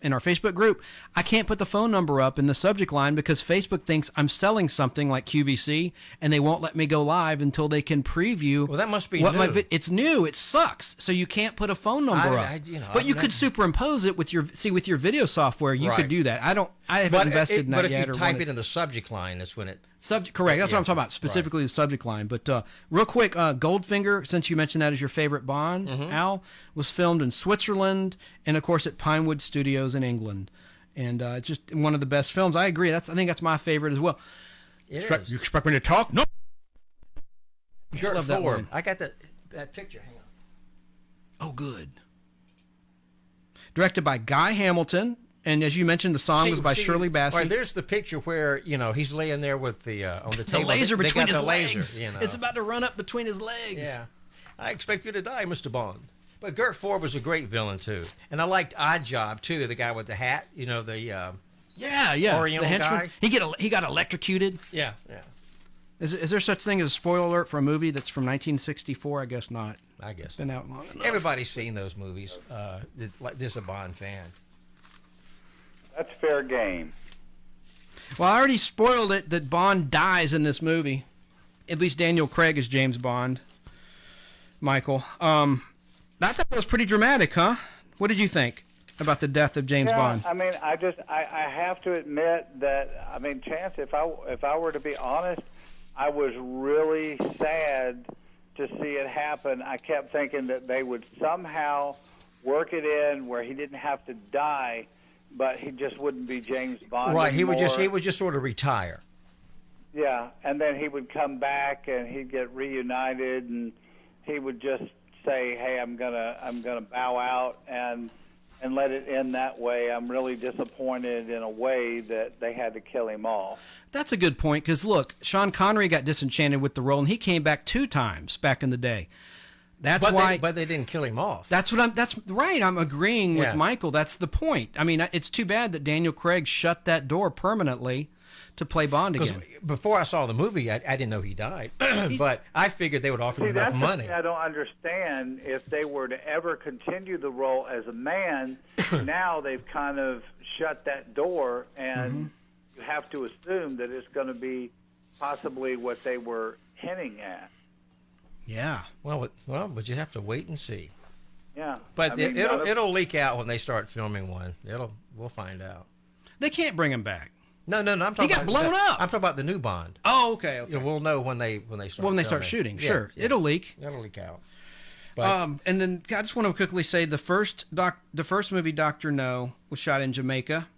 in our Facebook group, I can't put the phone number up in the subject line because Facebook thinks I'm selling something like QVC, and they won't let me go live until they can preview. Well, that must be new. It's new. It sucks. So you can't put a phone number up. But you could superimpose it with your video software. You could do that. I haven't invested in that yet. But if you type it in the subject line, that's when it. Correct. That's what I'm talking about, specifically the subject line. But real quick, Goldfinger, since you mentioned that as your favorite Bond, Al, was filmed in Switzerland and, of course, at Pinewood Studios in England. And it's just one of the best films. I agree. I think that's my favorite as well. You expect me to talk? No. I love that one. I got that picture. Hang on. Oh, good. Directed by Guy Hamilton. And as you mentioned, the song was by Shirley Bassey. Right, there's the picture where he's laying there with the on the table. The laser between his legs. Laser, It's about to run up between his legs. Yeah, I expect you to die, Mr. Bond. But Gert Ford was a great villain too, and I liked Odd Job too. The guy with the hat, the Oriental the guy. He got electrocuted. Yeah. Is there such thing as a spoiler alert for a movie that's from 1964? I guess not. I guess it's been out long enough. Everybody's seen those movies. This is a Bond fan. That's fair game. Well, I already spoiled it that Bond dies in this movie. At least Daniel Craig is James Bond. Michael, I thought that was pretty dramatic, huh? What did you think about the death of James Bond? I mean, I have to admit that, I mean, Chance, if I were to be honest, I was really sad to see it happen. I kept thinking that they would somehow work it in where he didn't have to die, but he just wouldn't be James Bond right, anymore. he would just sort of retire. Yeah, and then he would come back and he'd get reunited, and he would just say, "Hey, I'm gonna bow out and let it end that way." I'm really disappointed in a way that they had to kill him off. That's a good point, because look, Sean Connery got disenchanted with the role, and he came back 2 times back in the day. But they didn't kill him off. That's right. I'm agreeing with Michael. That's the point. I mean, it's too bad that Daniel Craig shut that door permanently to play Bond again. Before I saw the movie, I didn't know he died, but I figured they would offer him enough money. I don't understand if they were to ever continue the role as a man. Now they've kind of shut that door, and you have to assume that it's going to be possibly what they were hinting at. Yeah. Well, but you have to wait and see. Yeah. But it'll leak out when they start filming one. We'll find out. They can't bring him back. No. I'm talking. He got blown up. I'm talking about the new Bond. Oh, okay. We'll know when they start. When they start shooting, sure, it'll leak. It'll leak out. But, and then I just want to quickly say the first movie, Dr. No, was shot in Jamaica,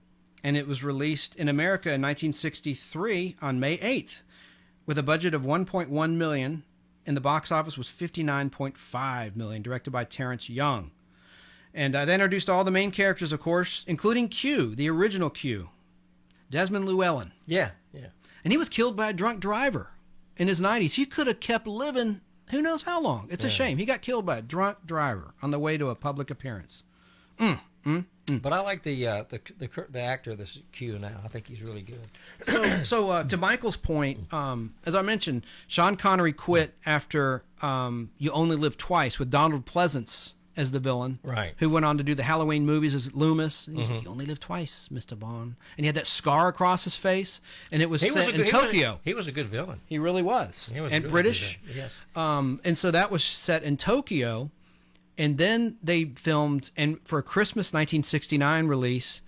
and it was released in America in 1963 on May 8th, with a budget of $1.1 million. And the box office was $59.5 million, directed by Terrence Young. And they introduced all the main characters, of course, including Q, the original Q, Desmond Llewellyn. Yeah. And he was killed by a drunk driver in his 90s. He could have kept living who knows how long. It's a shame. He got killed by a drunk driver on the way to a public appearance. But I like the actor, this Q now. I think he's really good. So to Michael's point, as I mentioned, Sean Connery quit after You Only Live Twice with Donald Pleasance as the villain, right? Who went on to do the Halloween movies as Loomis. And he said, "You only live twice, Mr. Bond," and he had that scar across his face, and it was set in Tokyo. He was a good villain. He really was. He was and really British. Yes. And so that was set in Tokyo. And then they filmed, and for a Christmas 1969 release,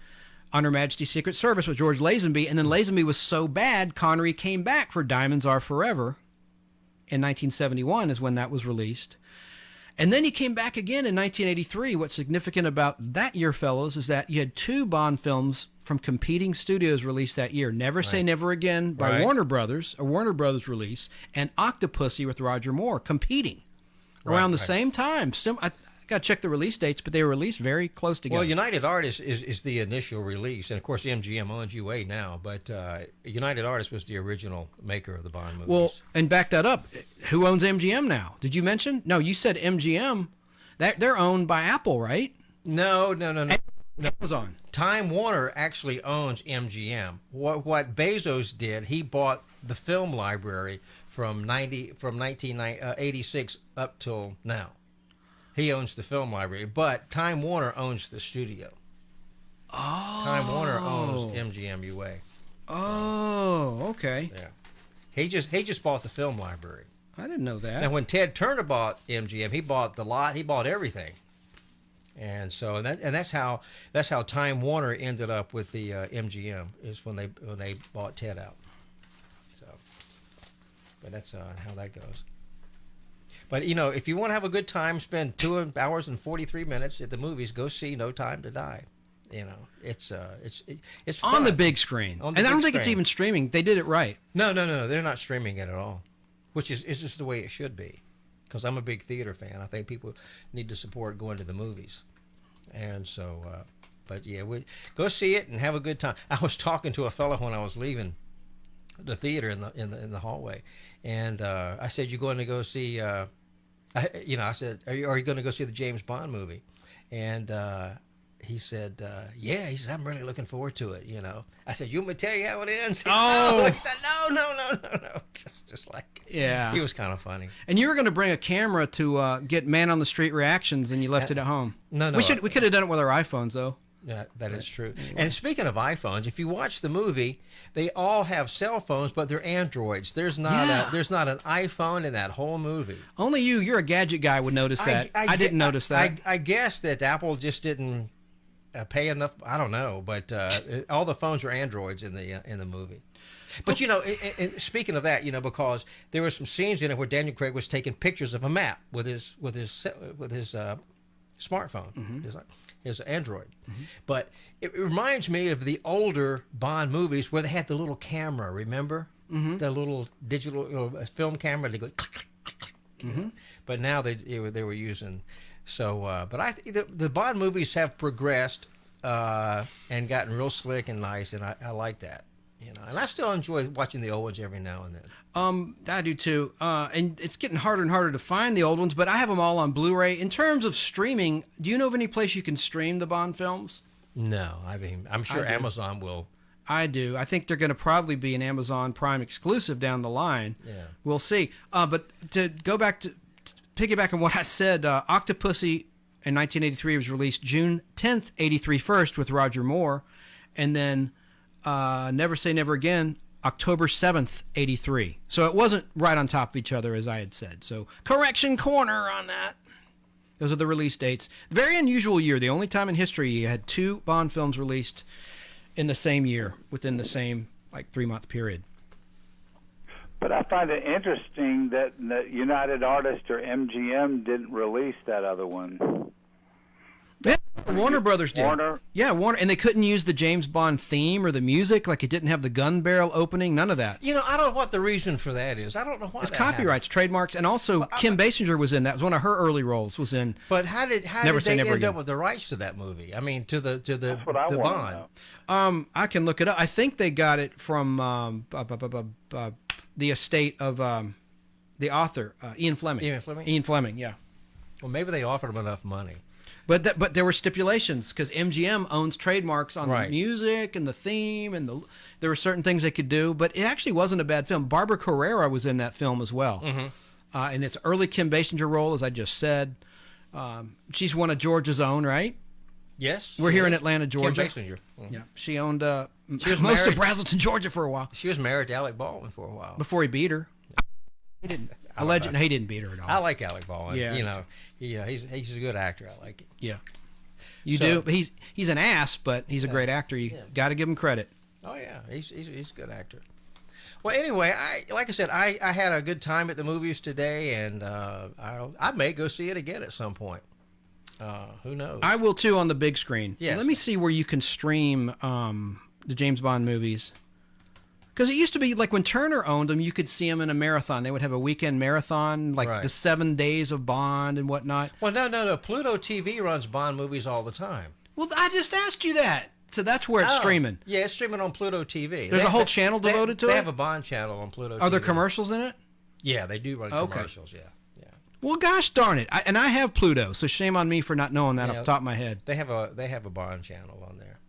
On Her Majesty's Secret Service with George Lazenby. And then Lazenby was so bad, Connery came back for Diamonds Are Forever in 1971 is when that was released. And then he came back again in 1983. What's significant about that year, fellows, is that you had 2 Bond films from competing studios released that year. Never Say Never Again by Warner Brothers, a Warner Brothers release, and Octopussy with Roger Moore competing. around the same time. I got to check the release dates, but they were released very close together. Well, United Artists is the initial release, and of course MGM owns UA now, but United Artists was the original maker of the Bond movies. Well, and back that up, who owns MGM now? Did you mention? No, you said MGM. They're owned by Apple, right? No. Amazon. Time Warner actually owns MGM. What Bezos did, he bought the film library from 1986 up till now. He owns the film library, but Time Warner owns the studio. Oh. Time Warner owns MGM UA. Oh, okay. Yeah. He just bought the film library. I didn't know that. And when Ted Turner bought MGM, he bought the lot. He bought everything. And so that's how Time Warner ended up with the MGM, is when they bought Ted out. So, but that's how that goes. But if you want to have a good time, spend 2 hours and 43 minutes at the movies. Go see No Time to Die. It's fun. On the big screen. And I don't think it's even streaming. They did it right. No. They're not streaming it at all, which is just the way it should be. Because I'm a big theater fan. I think people need to support going to the movies. And so, but yeah, go see it and have a good time. I was talking to a fellow when I was leaving the theater in the hallway, and I said, "You going to go see?" I said, "Are you going to go see the James Bond movie?" And he said, "Yeah." He says, "I'm really looking forward to it." I said, "You want me to tell you how it ends?" He said, no. Just like, yeah. He was kind of funny. And you were going to bring a camera to get man on the street reactions, and you left it at home. No. We could have done it with our iPhones, though. Yeah, that is true. And speaking of iPhones, if you watch the movie, they all have cell phones, but they're Androids. There's not an iPhone in that whole movie. Only you're a gadget guy, would notice that. I didn't notice that. I guess that Apple just didn't pay enough. I don't know, but all the phones are Androids in the movie. But speaking of that, because there were some scenes in it where Daniel Craig was taking pictures of a map with his smartphone, his Android. But it reminds me of the older Bond movies where they had the little camera. Remember, the little digital film camera? They go. But now they were using. So, but the Bond movies have progressed and gotten real slick and nice, and I like that. And I still enjoy watching the old ones every now and then. I do too. And it's getting harder and harder to find the old ones, but I have them all on Blu-ray. In terms of streaming, do you know of any place you can stream the Bond films? No, I mean, I'm sure Amazon will. I do. I think they're going to probably be an Amazon Prime exclusive down the line. Yeah. We'll see. But to go back to piggyback on what I said, Octopussy in 1983 was released June 10th, 83 first with Roger Moore, and then Never Say Never Again, October 7th, 83. So it wasn't right on top of each other, as I had said. So correction corner on that. Those are the release dates. Very unusual year. The only time in history you had 2 Bond films released in the same year, within the same 3-month period. But I find it interesting that United Artists or MGM didn't release that other one. Yeah, Warner Brothers did. Warner? Yeah, Warner. And they couldn't use the James Bond theme or the music. It didn't have the gun barrel opening. None of that. I don't know what the reason for that is. I don't know why. It's copyrights, trademarks, and also Kim Basinger was in that. It was one of her early roles. Was in. But how did they end up with the rights to that movie? I mean, to the Bond. I can look it up. I think they got it from the estate of the author, Ian Fleming. Ian Fleming, yeah. Well, maybe they offered him enough money. But there were stipulations because MGM owns trademarks on the music and the theme, and there were certain things they could do. But it actually wasn't a bad film. Barbara Carrera was in that film as well. And it's early Kim Basinger role, as I just said. She's one of Georgia's own, right? Yes. We're here in Atlanta, Georgia. Kim Basinger. Yeah. She owned most of Brazelton, Georgia for a while. She was married to Alec Baldwin for a while. Before he beat her. He didn't. He didn't beat her at all. I like Alec Baldwin. Yeah. He's a good actor. I like it. Yeah. You do. But he's an ass, but he's a great actor. You got to give him credit. Oh yeah, he's a good actor. Well, anyway, like I said, I had a good time at the movies today, and I may go see it again at some point. Who knows? I will too on the big screen. Yes. Let me see where you can stream the James Bond movies. Because it used to be like when Turner owned them, you could see them in a marathon. They would have a weekend marathon, like the 7 days of Bond and whatnot. Well, no. Pluto TV runs Bond movies all the time. Well, I just asked you that. So that's where it's streaming. Yeah, it's streaming on Pluto TV. There's a whole channel devoted to it? They have a Bond channel on Pluto TV. Are there commercials in it? Yeah, they do run commercials, yeah. Well, gosh darn it. I have Pluto, so shame on me for not knowing that off the top of my head. They have a Bond channel on there.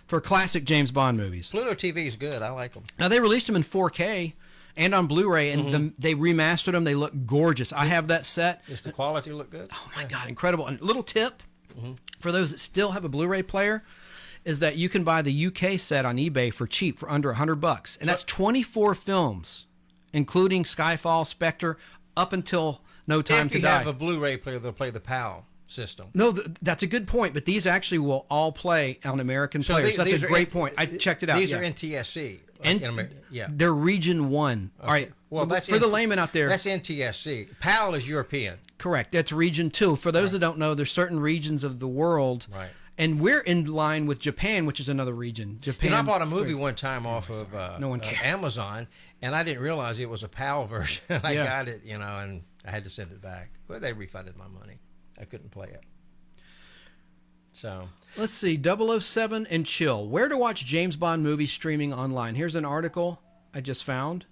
For classic James Bond movies. Pluto TV is good. I like them. Now, they released them in 4K and on Blu-ray, and they remastered them. They look gorgeous. I have that set. Does the quality look good? Oh, my God, incredible. And little tip for those that still have a Blu-ray player is that you can buy the UK set on eBay for cheap, for under $100. And that's 24 films, including Skyfall, Spectre, up until No Time to Die. If you have a Blu-ray player, they'll play the PAL system. No, that's a good point, but these actually will all play on American players. That's a great point. I checked it out. These are NTSC. They're Region 1. Okay. All right. Well, that's for the layman out there. That's NTSC. PAL is European. Correct. That's Region 2. For those that don't know, there's certain regions of the world. Right. And we're in line with Japan, which is another region. Japan. And I bought a movie one time off of Amazon, and I didn't realize it was a PAL version. I got it, and I had to send it back. But they refunded my money. I couldn't play it. So let's see, 007 and Chill. Where to watch James Bond movies streaming online. Here's an article I just found.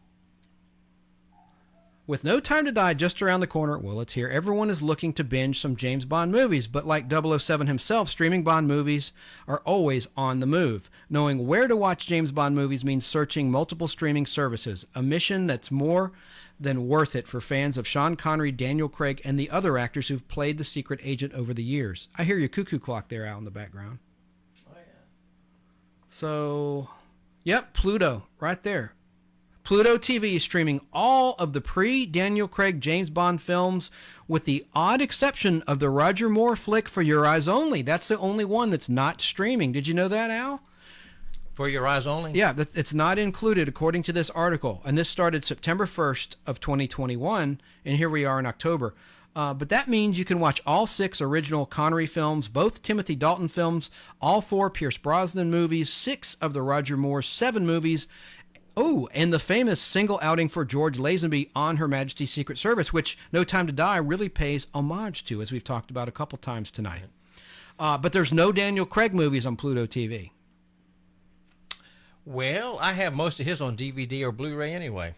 With No Time to Die just around the corner, well, it's here. Everyone is looking to binge some James Bond movies, but like 007 himself, streaming Bond movies are always on the move. Knowing where to watch James Bond movies means searching multiple streaming services, a mission that's more than worth it for fans of Sean Connery, Daniel Craig, and the other actors who've played the secret agent over the years. I hear your cuckoo clock there out in the background. Oh, yeah. So, yep, Pluto, right there. Pluto TV is streaming all of the pre-Daniel Craig James Bond films with the odd exception of the Roger Moore flick For Your Eyes Only. That's the only one that's not streaming. Did you know that, Al? For Your Eyes Only? Yeah, it's not included according to this article. And this started September 1st of 2021, and here we are in October. But that means you can watch all 6 original Connery films, both Timothy Dalton films, all 4 Pierce Brosnan movies, 6 of the Roger Moore 7 movies, and the famous single outing for George Lazenby on Her Majesty's Secret Service, which No Time to Die really pays homage to, as we've talked about a couple times tonight. But there's no Daniel Craig movies on Pluto TV. Well, I have most of his on DVD or Blu-ray anyway.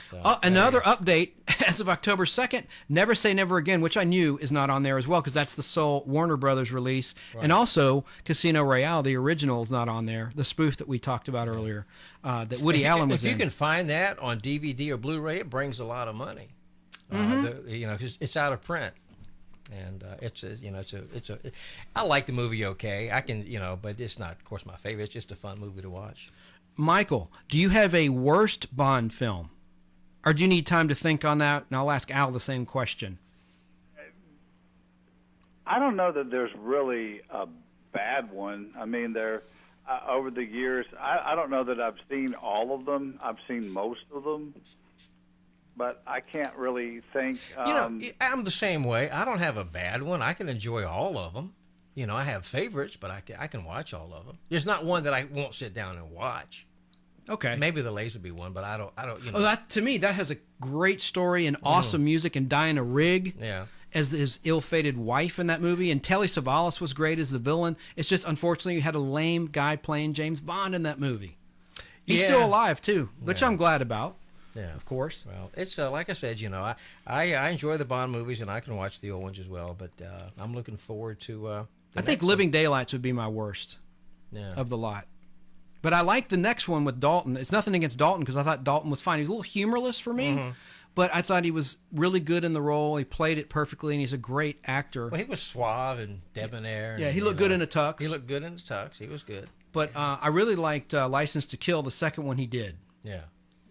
So, another update as of October 2nd, Never Say Never Again, which I knew is not on there as well because that's the sole Warner Brothers release. Right. And also Casino Royale, the original, is not on there, the spoof that we talked about earlier, that Woody Allen was in. If you can find that on DVD or Blu-ray, it brings a lot of money. Because it's out of print. And I like the movie okay. I can, but it's not, of course, my favorite. It's just a fun movie to watch. Michael, do you have a worst Bond film? Or do you need time to think on that? And I'll ask Al the same question. I don't know that there's really a bad one. I mean, there over the years, I don't know that I've seen all of them. I've seen most of them. But I can't really think. I'm the same way. I don't have a bad one. I can enjoy all of them. I have favorites, but I can watch all of them. There's not one that I won't sit down and watch. Okay. Maybe the Lazenby one, but I don't. That to me, that has a great story and awesome music, and Diana Rigg as his ill-fated wife in that movie, and Telly Savalas was great as the villain. It's just unfortunately you had a lame guy playing James Bond in that movie. He's still alive too, which I'm glad about. Yeah, of course. Well, it's like I said, I enjoy the Bond movies, and I can watch the old ones as well. But I'm looking forward to. I think Living Daylights would be my worst of the lot. But I like the next one with Dalton. It's nothing against Dalton because I thought Dalton was fine. He was a little humorless for me, but I thought he was really good in the role. He played it perfectly, and he's a great actor. Well, he was suave and debonair. Yeah, he looked good in a tux. He looked good in the tux. He was good. But I really liked License to Kill, the second one he did. Yeah.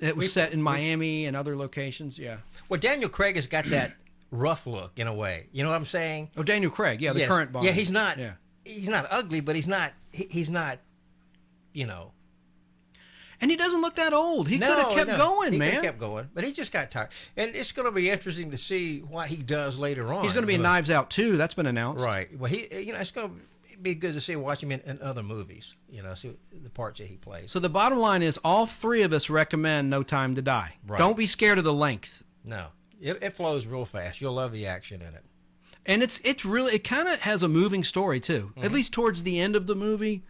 It was set in Miami and other locations, yeah. Well, Daniel Craig has got that rough look in a way. You know what I'm saying? Oh, Daniel Craig, the current Bond. Yeah, he's not ugly, but he's not, And he doesn't look that old. He could have kept going, man. He could have kept going, but he just got tired. And it's going to be interesting to see what he does later on. He's going to be in Knives Out too. That's been announced. Right. Well, it's going to it'd be good to watch him in other movies. See the parts that he plays. So the bottom line is, all three of us recommend No Time to Die. Right. Don't be scared of the length. No, it flows real fast. You'll love the action in it. And it's really, it kind of has a moving story too. At least towards the end of the movie,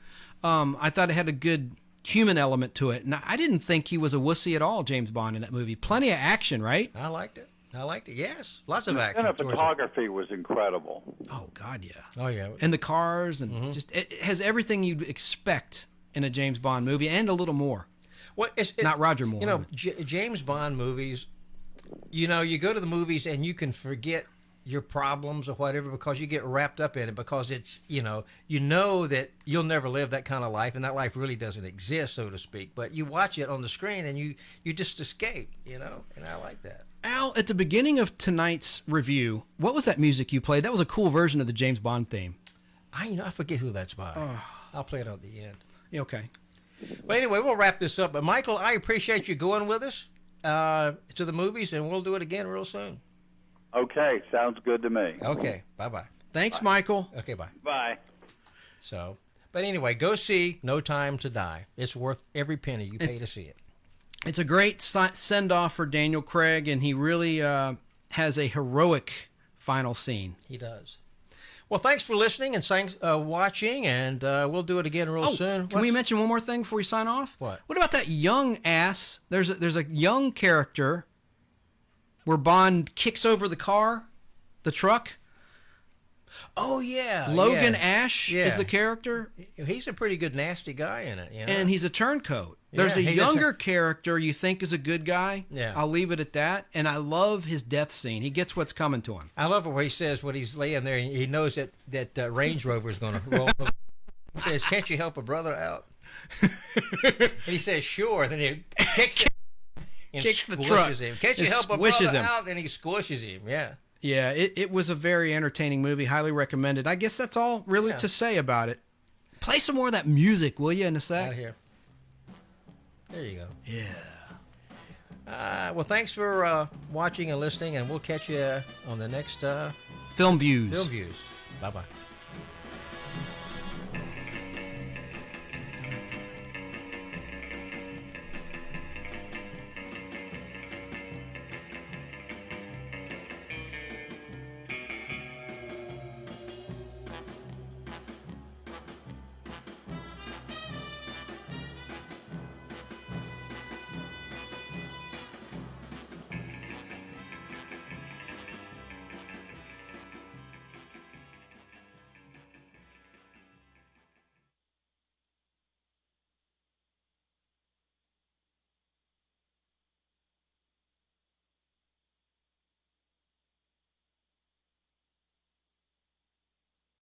I thought it had a good human element to it. And I didn't think he was a wussy at all, James Bond, in that movie. Plenty of action, right? I liked it. Yes, lots of action. And the photography was incredible. Oh God, yeah. Oh yeah. And the cars and just it has everything you'd expect in a James Bond movie and a little more. Well, not Roger Moore. James Bond movies. You go to the movies and you can forget your problems or whatever because you get wrapped up in it because it's you know that you'll never live that kind of life and that life really doesn't exist, so to speak. But you watch it on the screen and you just escape. And I like that. Al, at the beginning of tonight's review, what was that music you played? That was a cool version of the James Bond theme. I forget who that's by. I'll play it at the end. Yeah, okay. Well, anyway, we'll wrap this up. But Michael, I appreciate you going with us to the movies, and we'll do it again real soon. Okay, sounds good to me. Okay, bye-bye. Thanks, Bye. Michael. Okay, bye. Bye. But anyway, go see No Time to Die. It's worth every penny you pay to see it. It's a great send-off for Daniel Craig, and he really has a heroic final scene. He does. Well, thanks for listening and thanks watching, and we'll do it again real soon. Can we mention one more thing before we sign off? What? What about that young ass? There's a young character where Bond kicks over the car, the truck. Oh, yeah. Logan Ash is the character. He's a pretty good nasty guy in it. And he's a turncoat. There's a younger character you think is a good guy. Yeah. I'll leave it at that. And I love his death scene. He gets what's coming to him. I love it where he says when he's laying there, he knows that Range Rover is going to roll. He says, "Can't you help a brother out?" And he says, "Sure." Then he kicks the truck. Him. Can't you help a brother out? And he squishes him. Yeah. Yeah, it was a very entertaining movie. Highly recommended. I guess that's all really to say about it. Play some more of that music, will you, in a sec? Out here. There you go. Yeah. Well, thanks for watching and listening, and we'll catch you on the next Film Views. Film Views. Bye-bye.